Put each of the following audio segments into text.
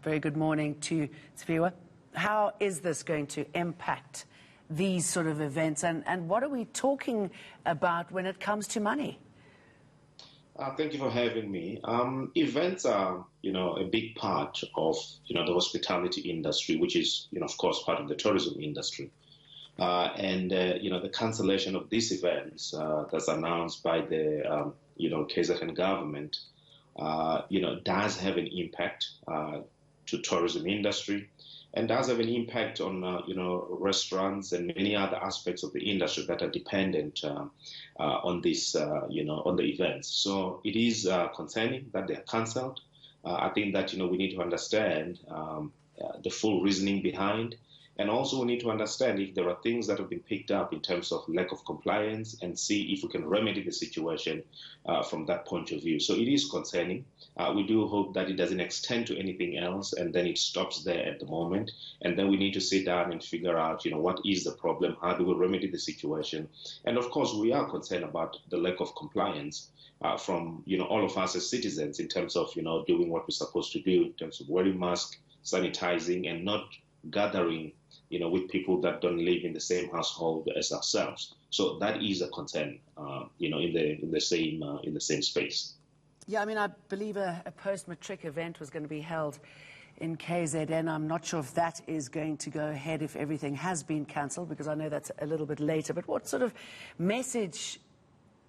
Very good morning to Cyril. How is this going to impact these sort of events, and what are we talking about when it comes to money? Thank you for having me. Events are, a big part of, the hospitality industry, which is, of course, part of the tourism industry. The cancellation of these events that's announced by the, KZN government, does have an impact to tourism industry, and does have an impact on, restaurants and many other aspects of the industry that are dependent on this, on the events. So it is concerning that they are cancelled. I think that, we need to understand the full reasoning behind. And also we need to understand if there are things that have been picked up in terms of lack of compliance and see if we can remedy the situation from that point of view. So it is concerning. We do hope that it doesn't extend to anything else and then it stops there at the moment. And then we need to sit down and figure out, what is the problem? How do we remedy the situation? And of course, we are concerned about the lack of compliance from, all of us as citizens in terms of, doing what we're supposed to do in terms of wearing masks, sanitizing, and not gathering with people that don't live in the same household as ourselves. So that is a concern, in the same space. Yeah, I mean, I believe a post-matric event was going to be held in KZN. I'm not sure if that is going to go ahead if everything has been cancelled, because I know that's a little bit later. But what sort of message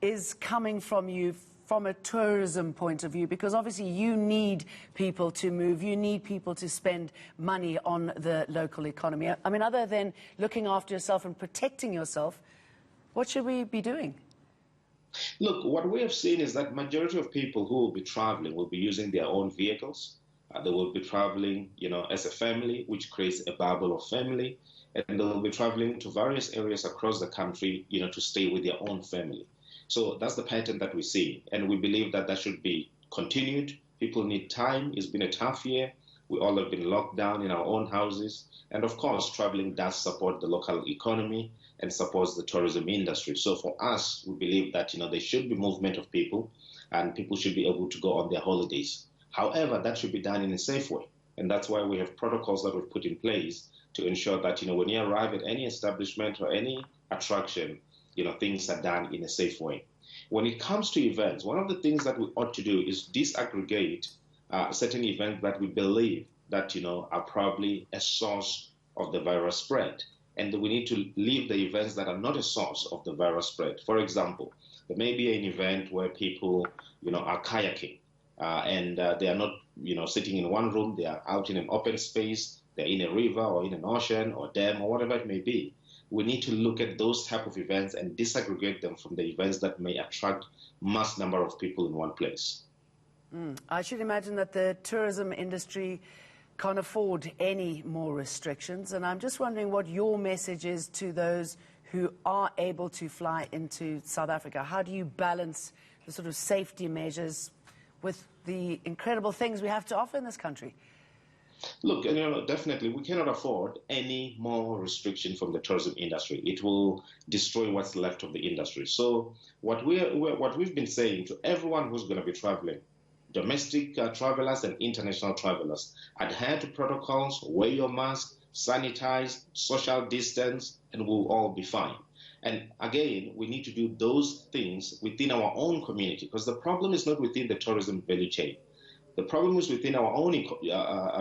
is coming from you from a tourism point of view? Because obviously you need people to move, you need people to spend money on the local economy. I mean, other than looking after yourself and protecting yourself, what should we be doing? Look, what we have seen is that majority of people who will be traveling will be using their own vehicles. They will be traveling, as a family, which creates a bubble of family. And they will be traveling to various areas across the country, to stay with their own family. So that's the pattern that we see. And we believe that that should be continued. People need time. It's been a tough year. We all have been locked down in our own houses. And of course, traveling does support the local economy and supports the tourism industry. So for us, we believe that, there should be movement of people and people should be able to go on their holidays. However, that should be done in a safe way. And that's why we have protocols that we've put in place to ensure that, when you arrive at any establishment or any attraction, things are done in a safe way. When it comes to events, one of the things that we ought to do is disaggregate certain events that we believe that, are probably a source of the virus spread. And we need to leave the events that are not a source of the virus spread. For example, there may be an event where people, are kayaking and they are not, sitting in one room. They are out in an open space. They're in a river or in an ocean or dam or whatever it may be. We need to look at those type of events and disaggregate them from the events that may attract mass number of people in one place. I should imagine that the tourism industry can't afford any more restrictions. And I'm just wondering what your message is to those who are able to fly into South Africa. How do you balance the sort of safety measures with the incredible things we have to offer in this country? Look, definitely we cannot afford any more restriction from the tourism industry. It will destroy what's left of the industry. So what we've been saying to everyone who's going to be traveling, domestic travelers and international travelers, adhere to protocols, wear your mask, sanitize, social distance, and we'll all be fine. And again, we need to do those things within our own community, because the problem is not within the tourism value chain. The problem is within our own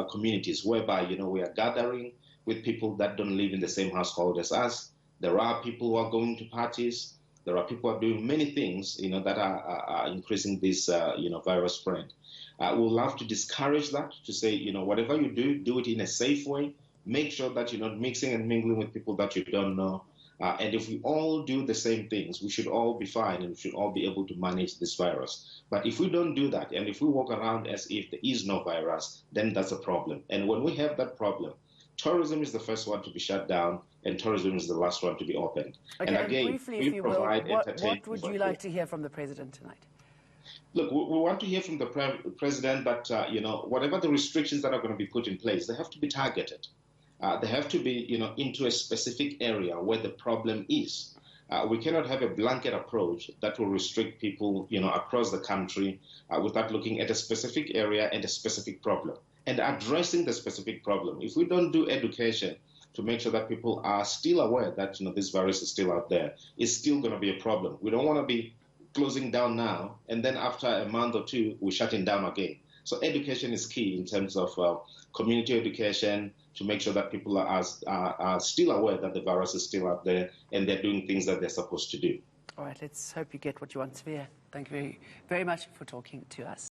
communities, whereby, we are gathering with people that don't live in the same household as us. There are people who are going to parties. There are people who are doing many things, that are increasing this, virus spread. We'll have to discourage that, to say, whatever you do it in a safe way. Make sure that you're not mixing and mingling with people that you don't know. And if we all do the same things, we should all be fine and we should all be able to manage this virus. But if we don't do that, and if we walk around as if there is no virus, then that's a problem. And when we have that problem, tourism is the first one to be shut down, and tourism is the last one to be opened. Okay, and again, briefly, if you will, what would you like to hear from the President tonight? Look, we want to hear from the President that, whatever the restrictions that are going to be put in place, they have to be targeted. They have to be, into a specific area where the problem is. We cannot have a blanket approach that will restrict people, across the country without looking at a specific area and a specific problem. and addressing the specific problem. If we don't do education to make sure that people are still aware that this virus is still out there, it's still going to be a problem. We don't want to be closing down now, and then after a month or two, we're shutting down again. So education is key in terms of community education to make sure that people are still aware that the virus is still out there and they're doing things that they're supposed to do. All right, let's hope you get what you want, Severe. Thank you very, very much for talking to us.